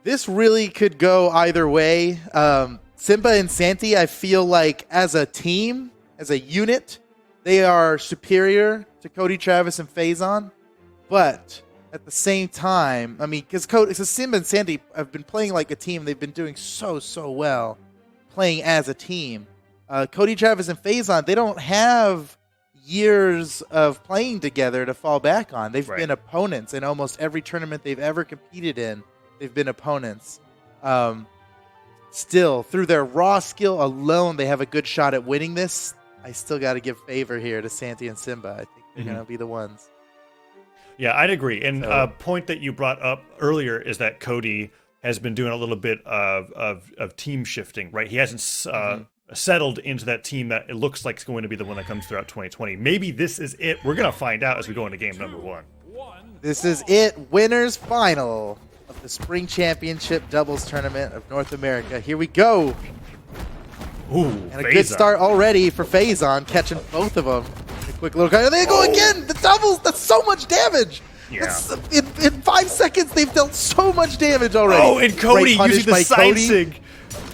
This really could go either way. Simba and Santy, I feel like as a team, as a unit, they are superior to Cody, Travis, and Phazon. But at the same time, I mean, because Simba and Santy have been playing like a team. They've been doing so well playing as a team. Cody, Travis, and Phazon, they don't have years of playing together to fall back on. They've been opponents in almost every tournament they've ever competed in. They've been opponents. Still, through their raw skill alone, they have a good shot at winning this. I still got to give favor here to Santy and Simba. I think they're going to be the ones. Yeah, I'd agree. And a point that you brought up earlier is that Cody has been doing a little bit of team shifting, right? He hasn't settled into that team that it looks like is going to be the one that comes throughout 2020. Maybe this is it. We're going to find out as we go into game number 1. This is it. Winners final of the Spring Championship Doubles Tournament of North America. Here we go. Ooh, and a good start already for Phazon, catching both of them. A quick little guy. They go again. The doubles. That's so much damage. Yeah. In 5 seconds, they've dealt so much damage already. Oh, and Cody using the side sig.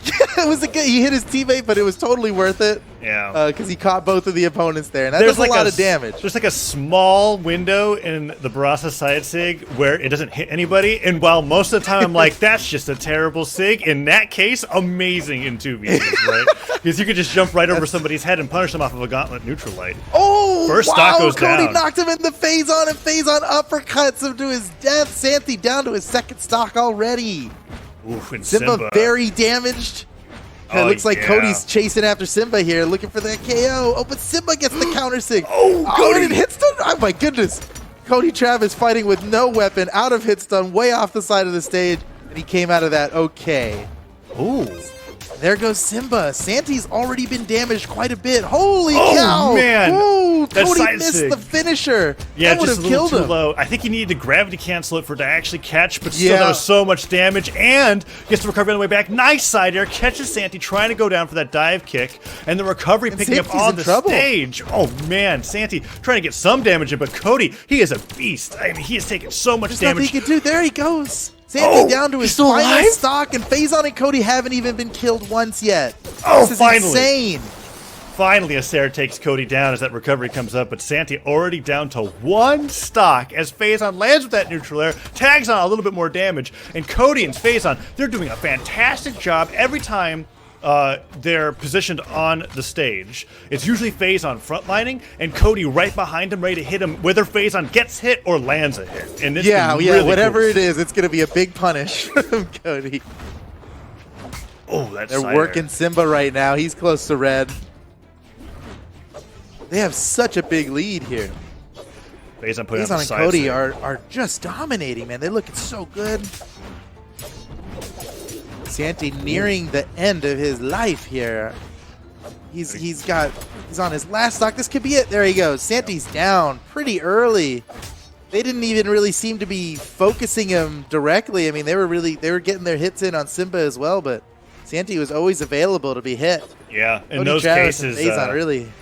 It was he hit his teammate, but it was totally worth it. Yeah. Because he caught both of the opponents there, and that does a lot of damage. There's like a small window in the Barasa side sig where it doesn't hit anybody, and while most of the time I'm like, that's just a terrible sig, in that case, amazing in 2v2s, right? Because you could just jump right over somebody's head and punish them off of a gauntlet neutral light. Oh, First stock goes Cody down. knocked him in the Phazon, and Phazon uppercuts him to his death. Santy down to his second stock already. Oof, and Simba very damaged. It looks like Cody's chasing after Simba here, looking for that KO. Oh, but Simba gets the counter sig. Cody! And it hit stun. Oh, my goodness. Cody Travis fighting with no weapon, out of hit stun, way off the side of the stage, and he came out of that okay. Ooh. There goes Simba. Santy's already been damaged quite a bit. Holy cow! Man. Ooh, Cody missed sig. the finisher. Yeah, that would just have a little killed too him. low. I think he needed to gravity cancel it for it to actually catch, but still that was so much damage, and gets the recovery on the way back. Nice side air, catches Santy trying to go down for that dive kick, and the recovery picking up on the stage. Oh man, Santy trying to get some damage in, but Cody, he is a beast. I mean, he has taken so much damage. Nothing he can do. There he goes. Santy down to his final stock, and Phazon and Cody haven't even been killed once yet. This is insane. Finally, Acer takes Cody down as that recovery comes up, but Santy already down to 1 stock as Phazon lands with that neutral air, tags on a little bit more damage, and Cody and Phazon, they're doing a fantastic job every time they're positioned on the stage. It's usually Phazon frontlining, and Cody right behind him, ready to hit him, whether Phazon gets hit or lands a hit. And really whatever cool. it is, it's going to be a big punish from Cody. Oh, that's They're working Simba right now. He's close to red. They have such a big lead here. Phazon and Cody are just dominating, man. They're looking so good. Santy nearing the end of his life here. He's on his last stock. This could be it. There he goes. Santy's down pretty early. They didn't even really seem to be focusing him directly. I mean, they were getting their hits in on Simba as well, but Santy was always available to be hit. Yeah, in Cody those Travis cases, and Phazon really.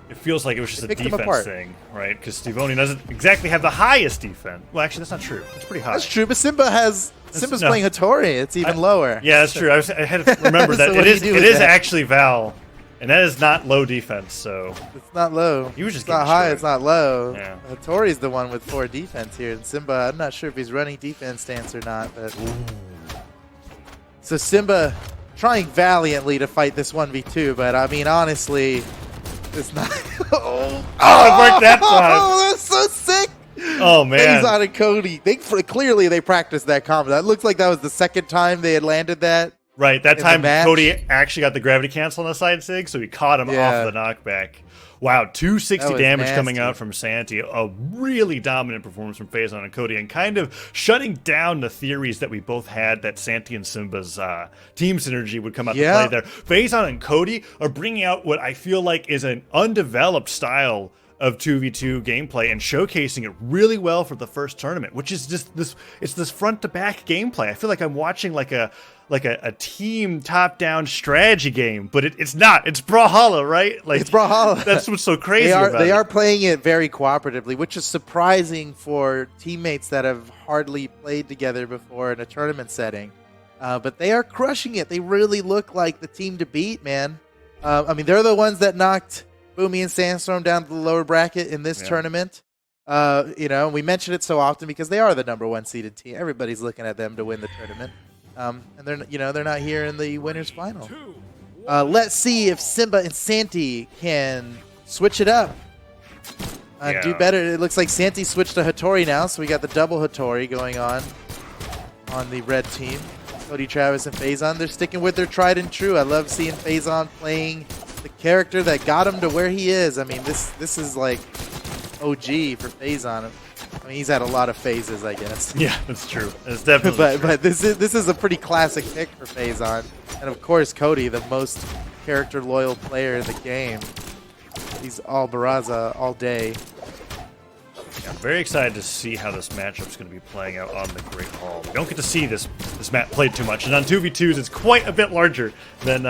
It feels like it was just a defense thing, right? Because Stevoni doesn't exactly have the highest defense. Well, actually, that's not true. It's pretty high. That's true, but Simba's playing Hattori. It's even lower. Yeah, that's true. I had to remember that. So it is actually Val, and that is not low defense, so. It's not low. You were just it's not high, destroyed. it's not low. Yeah. Hattori's the one with 4 defense here, and Simba, I'm not sure if he's running defense stance or not. But so Simba trying valiantly to fight this 1v2, but I mean, honestly, it's not. It worked that time. Oh, that's so sick. Oh, man. Phazon and Cody. Clearly, they practiced that combo. That looks like that was the second time they had landed that. Right, that time Cody actually got the gravity cancel on the side sig, so he caught him off the knockback. Wow, 260 damage coming out from Santy. A really dominant performance from Phazon and Cody, and kind of shutting down the theories that we both had that Santy and Simba's team synergy would come out to play there. Phazon and Cody are bringing out what I feel like is an undeveloped style of 2v2 gameplay and showcasing it really well for the first tournament, which is just this front to back gameplay. I feel like I'm watching like a team top-down strategy game, but it's not. It's Brawlhalla, right? Like, it's Brawlhalla. That's what's so crazy about it. They are playing it very cooperatively, which is surprising for teammates that have hardly played together before in a tournament setting. But they are crushing it. They really look like the team to beat, man. I mean, they're the ones that knocked Boomy and Sandstorm down to the lower bracket in this tournament. We mention it so often because they are the #1 seeded team. Everybody's looking at them to win the tournament. And they're not here in the winners final. Let's see if Simba and Santy can switch it up. Do better. It looks like Santy switched to Hattori now, so we got the double Hattori going on the red team. Cody, Travis, and Phazon, they're sticking with their tried and true. I love seeing Phazon playing the character that got him to where he is. I mean, this is like OG for Phazon. I mean, he's had a lot of phases, I guess. Yeah, that's true. It's definitely true. But this is a pretty classic pick for Phazon. And of course, Cody, the most character loyal player in the game. He's all Barraza all day. Yeah, I'm very excited to see how this matchup's going to be playing out on the Great Hall. We don't get to see this map played too much, and on 2v2s, it's quite a bit larger than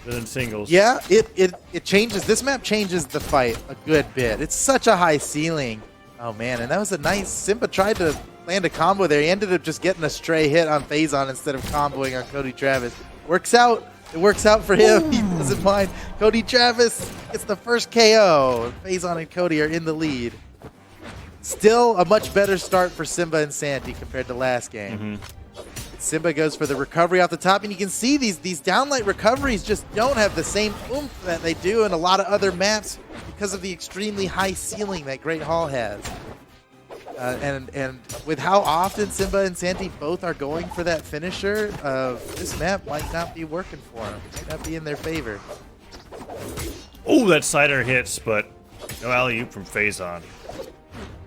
in singles. Yeah, it changes. This map changes the fight a good bit. It's such a high ceiling. Oh man, and that was a nice. Simba tried to land a combo there. He ended up just getting a stray hit on Phazon instead of comboing on Cody Travis. Works out. It works out for him. He doesn't mind. Cody Travis gets the first KO. Phazon and Cody are in the lead. Still a much better start for Simba and Santy compared to last game. Simba goes for the recovery off the top, and you can see these downlight recoveries just don't have the same oomph that they do in a lot of other maps because of the extremely high ceiling that Great Hall has. And with how often Simba and Santy both are going for that finisher, this map might not be working for them. Might not be in their favor. Oh, that cider hits, but no alley-oop from Phazon.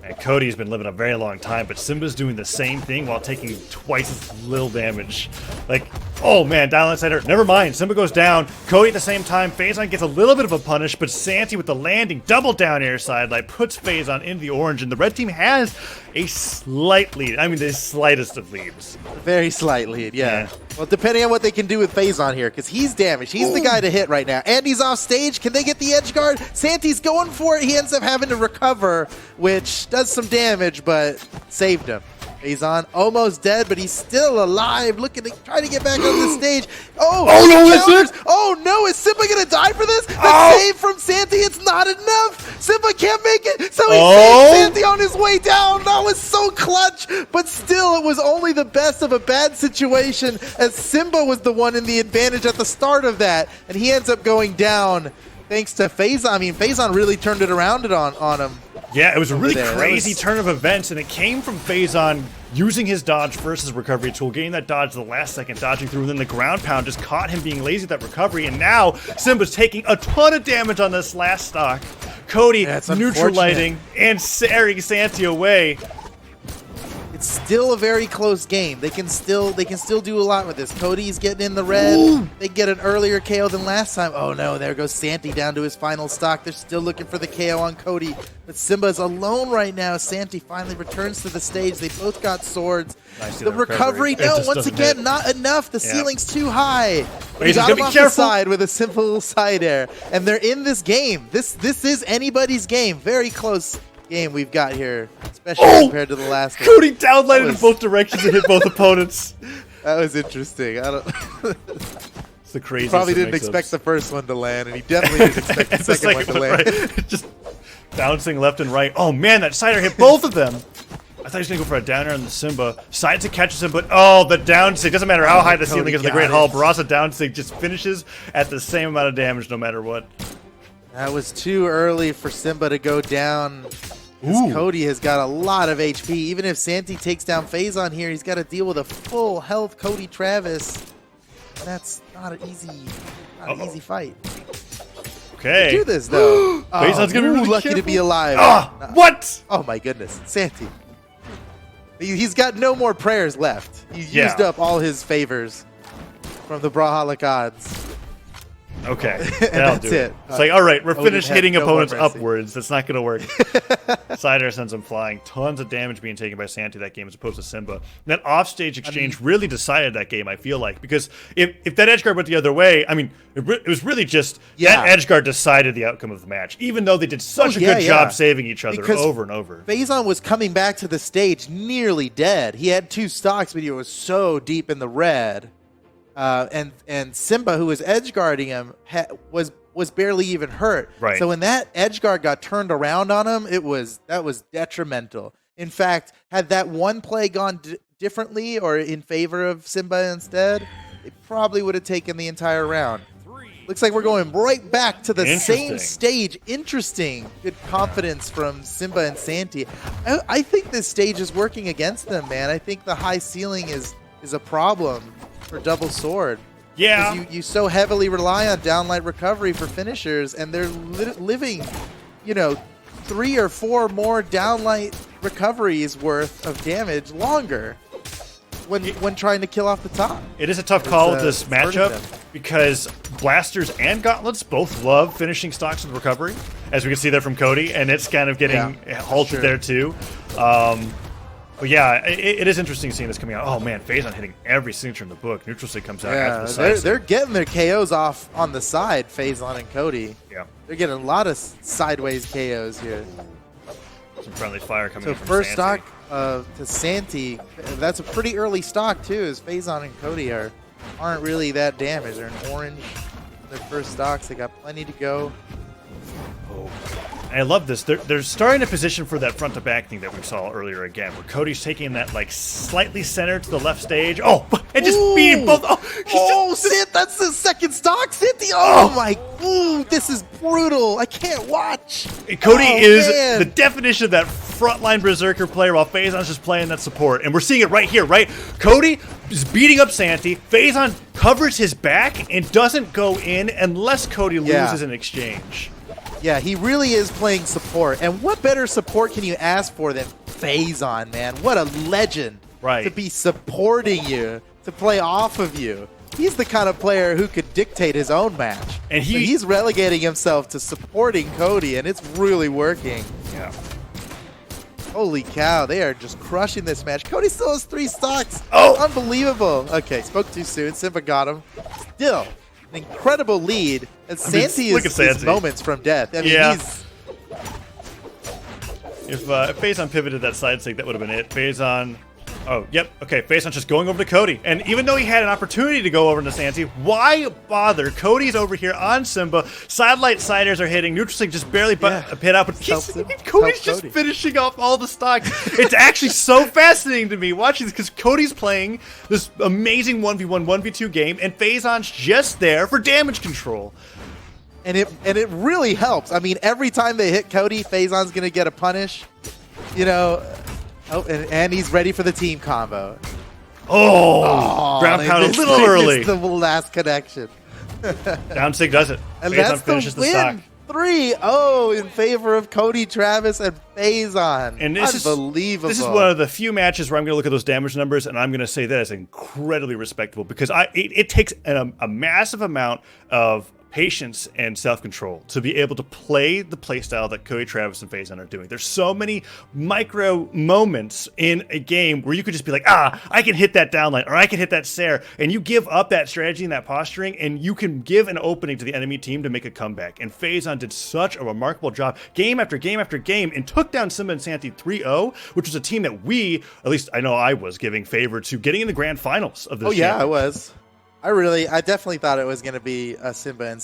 And Cody's been living a very long time, but Simba's doing the same thing while taking twice as little damage. Like, oh man, down that cider. Never mind, Simba goes down. Cody at the same time. Phazon gets a little bit of a punish, but Santy with the landing, double down air side, like puts Phazon into the orange, and the red team has a slight lead. I mean, the slightest of leads. Very slight lead, yeah. Well, depending on what they can do with Phazon here, because he's damaged. He's the guy to hit right now. And he's off stage. Can they get the edge guard? Santy's going for it. He ends up having to recover, which does some damage, but saved him. Phazon almost dead, but he's still alive, looking to try to get back on the stage. Oh no, is it? Oh no, is Simba gonna die for this? The save from Santy, it's not enough. Simba can't make it, so he saved Santy on his way down. That was so clutch, but still, it was only the best of a bad situation, as Simba was the one in the advantage at the start of that, and he ends up going down thanks to Phazon. I mean, Phazon really turned it around on him. Yeah, it was a really crazy turn of events, and it came from Phazon using his dodge versus recovery tool, getting that dodge the last second, dodging through, and then the ground pound just caught him being lazy at that recovery, and now Simba's taking a ton of damage on this last stock. Cody neutralizing and carrying Santy away. It's still a very close game. They can still do a lot with this. Cody's getting in the red. Ooh. They get an earlier KO than last time. Oh no, there goes Santy down to his final stock. They're still looking for the KO on Cody. But Simba's alone right now. Santy finally returns to the stage. They both got swords. Nice, the recovery, no, once again, not enough. The ceiling's too high. He got him off the side with a simple side air. And they're in this game. This is anybody's game. Very close game we've got here, especially compared to the last one. Cody downlighted in both directions and hit both opponents. That was interesting. I don't. It's the craziest. Probably didn't expect the first one to land, and he definitely didn't expect the second one to land. Right. Just bouncing left and right. Oh man, that cider hit both of them. I thought he was going to go for a down air on the Simba. Sides it catches him, but the down sig. Doesn't matter how high the ceiling is in the Great Hall. Barraza down sig just finishes at the same amount of damage no matter what. That was too early for Simba to go down. Cody has got a lot of HP. Even if Santy takes down Phazon here, he's got to deal with a full health Cody Travis. That's not an easy fight. Okay. Do this though. Phazon's gonna be really lucky careful. to be alive. What? Oh my goodness, Santy. He's got no more prayers left. He's used up all his favors from the Brawlhalla gods. Okay, that'll do it. it. It's like, all right, we're finished hitting no opponents more mercy. upwards. That's not going to work. Side sends him flying. Tons of damage being taken by Santy that game as opposed to Simba. And that offstage exchange really decided that game, I feel like. Because if that edgeguard went the other way, I mean, it was really just that edgeguard decided the outcome of the match. Even though they did such a good job saving each other over and over. Phazon was coming back to the stage nearly dead. He had 2 stocks, but he was so deep in the red. And Simba, who was edge guarding him, was barely even hurt. Right. So when that edge guard got turned around on him, that was detrimental. In fact, had that one play gone differently or in favor of Simba instead, it probably would have taken the entire round. Looks like we're going right back to the same stage. Interesting. Good confidence from Simba and Santy. I think this stage is working against them, man. I think the high ceiling is a problem for double sword. Yeah. You so heavily rely on downlight recovery for finishers, and they're living, 3 or 4 more downlight recoveries worth of damage longer when trying to kill off the top. It is a tough call with this matchup because blasters and gauntlets both love finishing stocks with recovery, as we can see there from Cody, and it's kind of getting halted there too. But yeah, it is interesting seeing this coming out. Oh man, Phazon hitting every signature in the book. Neutral Sig comes out after the side. They're getting their KOs off on the side, Phazon and Cody. Yeah. They're getting a lot of sideways KOs here. Some friendly fire coming in from first Santy. stock to Santy. That's a pretty early stock too, as Phazon and Cody aren't really that damaged. They're in orange in their first stocks. They got plenty to go. Oh. I love this. They're starting to position for that front to back thing that we saw earlier again, where Cody's taking that like slightly center to the left stage. Oh, and just beating both. Oh, Sid, that's the second stock, Santy. Oh my, this is brutal. I can't watch. Cody is the definition of that frontline berserker player, while Phazon's just playing that support, and we're seeing it right here, right? Cody is beating up Santy. Phazon covers his back and doesn't go in unless Cody loses in exchange. Yeah, he really is playing support. And what better support can you ask for than Phazon, man? What a legend to be supporting you, to play off of you. He's the kind of player who could dictate his own match. And he's relegating himself to supporting Cody, and it's really working. Yeah. Holy cow, they are just crushing this match. Cody still has 3 stocks. Oh! Unbelievable. Okay, spoke too soon. Simba got him. Still, an incredible lead. And Santy is moments from death. I mean, if Phazon pivoted that side stick, that would have been it. Phazon. Oh, yep. Okay, Phazon's just going over to Cody. And even though he had an opportunity to go over to Santy, why bother? Cody's over here on Simba. Sidelight siders are hitting. Neutral Sig just barely hit out, but Cody's just finishing off all the stocks. It's actually so fascinating to me watching this because Cody's playing this amazing 1v1, 1v2 game, and Phazon's just there for damage control. And it really helps. I mean, every time they hit Cody, Phazon's going to get a punish. Oh, and he's ready for the team combo. Ground pound a little early. The last connection. Down Sig does it. And Phazon finishes the stock. 3-0 in favor of Cody, Travis, and Phazon. And unbelievable. This is one of the few matches where I'm going to look at those damage numbers, and I'm going to say that is incredibly respectable because it takes a massive amount of patience and self-control to be able to play the playstyle that Cody, Travis, and Phazon are doing. There's so many micro moments in a game where you could just be like, I can hit that downline, or I can hit that Sair, and you give up that strategy and that posturing, and you can give an opening to the enemy team to make a comeback. And Phazon did such a remarkable job game after game after game and took down Simba and Santy 3-0, which was a team that at least I know I was giving favor to getting in the grand finals of this. Oh yeah, I was. I definitely thought it was going to be Simba and